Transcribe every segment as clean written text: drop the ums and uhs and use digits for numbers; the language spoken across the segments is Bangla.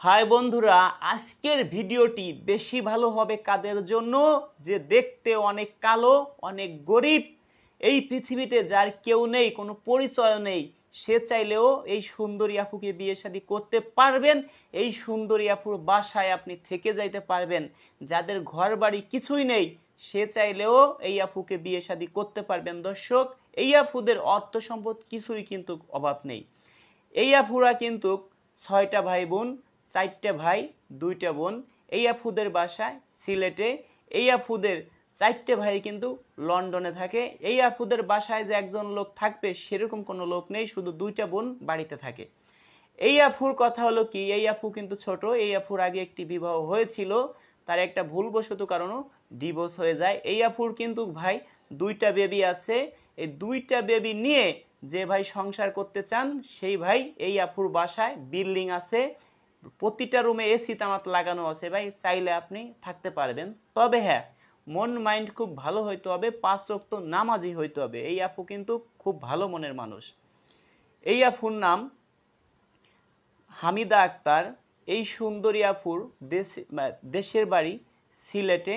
হাই বন্ধুরা, আজকের ভিডিওটি বেশি ভালো হবে কাদের জন্য? যে দেখতে অনেক কালো, অনেক গরিব, এই পৃথিবীতে যার কেউ নেই, কোনো পরিচয় নেই, সে চাইলেও এই সুন্দরী আপুকে বিয়ে শাদী করতে পারবেন। এই সুন্দরী আপুর বাসায় আপনি থেকে যাইতে পারবেন। যাদের ঘর বাড়ি কিছুই নেই, সে চাইলেও এই আপুকে বিয়ে শাদী করতে পারবেন। দর্শক, এই আপুদের অর্থ সম্পদ কিছুই কিন্তু অভাব নেই। এই আপুরা কিন্তু 6টা ভাই বোন, 4টে ভাই, 2টা বোন। এই আপুদের বাসায় সিলেটে। এই আপুদের 4টে ভাই কিন্তু লন্ডনে থাকে। এই আপুদের বাসায় যে একজন লোক থাকবে সেরকম কোনো লোক নেই, শুধু 2টা বোন বাড়িতে থাকে। এই আপুর কথা হলো কি, এই আপু কিন্তু ছোট। এই আপুর আগে একটি বিবাহ হয়েছিল, তার একটা ভুলবশত কারণে ডিভোর্স হয়ে যায়। এই আপুর কিন্তু ভাই 2টা বেবি আছে। এই 2টা বেবি নিয়ে যে ভাই সংসার করতে চান, সেই ভাই এই আপুর বাসায় বিল্ডিং আছে, প্রতিটা রুমে এসি তামাত লাগানো আছে। ভাই চাইলে আপনি থাকতে পারবেন। তবে হ্যাঁ, মন মাইন্ড খুব ভালো হইতে হবে, 5 ওয়াক্ত নামাজি হইতে হবে। এই আপু কিন্তু খুব ভালো মনের মানুষ। এই আপুর নাম হামিদা আক্তার। এই সুন্দরী আপুর দেশের বাড়ি সিলেটে।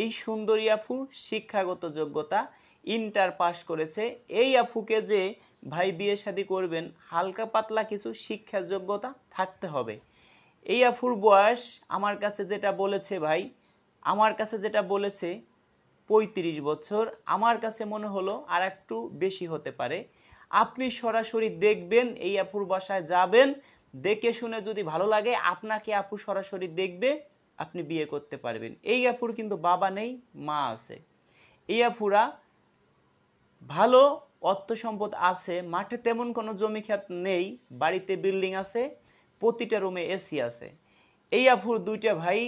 এই সুন্দরী আপুর শিক্ষাগত যোগ্যতা ইন্টার পাস করেছে। এই আপুকে যে ভাই বিয়ে শাদী করবেন, হালকা পাতলা কিছু শিক্ষার যোগ্যতা থাকতে হবে। এই আপুর বয়স আমার কাছে যেটা বলেছে ভাই, আমার কাছে যেটা বলেছে 35 বছর। আমার কাছে মনে হলো আর একটু বেশি হতে পারে। আপনি সরাসরি দেখবেন, এই আপুর বাসায় যাবেন, দেখে শুনে যদি ভালো লাগে আপনাকে আপু সরাসরি দেখবে, আপনি বিয়ে করতে পারবেন। এই আপুর কিন্তু বাবা নেই, মা আছে। এই আপুরা ভালো অর্থ সম্পদ আছে, মাঠে তেমন কোনো জমি ক্ষেত নেই, বাড়িতে বিল্ডিং আছে, প্রতিটা রুমে এসি আছে। এই আপুর 2টা ভাই,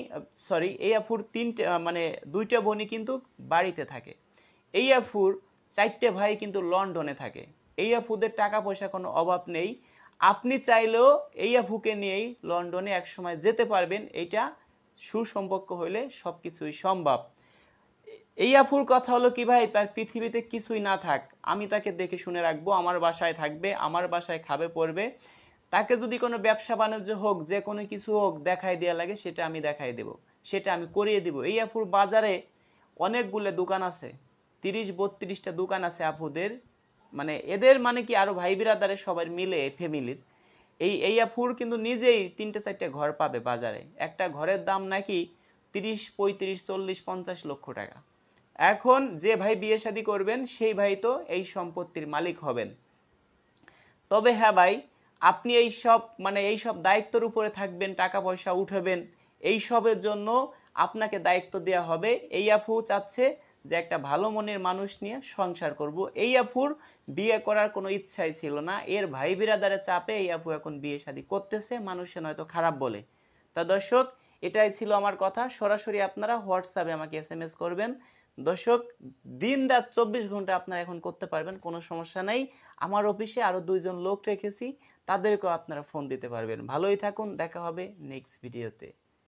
সরি, এই আপুর 3টে মানে 2টা বোনই কিন্তু বাড়িতে থাকে। এই আপুর 4টে ভাই কিন্তু লন্ডনে থাকে। এই আপুদের টাকা পয়সা কোনো অভাব নেই। আপনি চাইলেও এই আপুকে নিয়েই লন্ডনে একসময় যেতে পারবেন। এটা সুসম্পর্ক হইলে সবকিছুই সম্ভব। এই আপুর কথা হলো কি ভাই, তার পৃথিবীতে কিছুই না থাক, আমি তাকে দেখে শুনে রাখবো, আমার বাসায় থাকবে, আমার বাসায় খাবে পড়বে। তাকে যদি কোনো ব্যবসা বাণিজ্য হোক, যে কোনো কিছু হোক, দেখাই দেওয়া লাগে, সেটা আমি দেখাই দেব, সেটা আমি করিয়ে দিব। এই আপুর বাজারে অনেকগুলো দোকান আছে, 30-32টা দোকান আছে আপুদের। মানে এদের মানে কি, আরো ভাই বিরাদারের সবাই মিলে ফ্যামিলির। এই আপুর কিন্তু নিজেই 3-4টা ঘর পাবে বাজারে। একটা ঘরের দাম নাকি 30-35-40-50 লক্ষ টাকা। এখন যে ভাই বিয়ে শাদী করবেন, সেই ভাই তো এই সম্পত্তির মালিক হবেন। তবে হ্যাঁ ভাই, আপনি এই সব দায়িত্বের উপরে থাকবেন, টাকা পয়সা উঠাবেন, এই সবের জন্য আপনাকে দায়িত্ব দেওয়া হবে। এই আপু চাচ্ছে যে একটা ভালো মনের মানুষ নিয়ে সংসার করব। এই আপুর বিয়ে করার কোনো ইচ্ছাই ছিল না, এর ভাই বিরাদারের চাপে এই আপু এখন বিয়ে শাদী করতেছে, মানুষে নয়তো খারাপ বলে। তা দর্শক, এটাই ছিল আমার কথা। সরাসরি আপনারা হোয়াটসঅ্যাপে আমাকে SMS করবেন। দর্শক, দিন রাত 24 ঘন্টা আপনারা এখন করতে পারবেন, কোনো সমস্যা নাই। আমার অফিসে আরো 2জন লোক রেখেছি, তাদেরকেও আপনারা ফোন দিতে পারবেন। ভালোই থাকুন, দেখা হবে নেক্সট ভিডিওতে।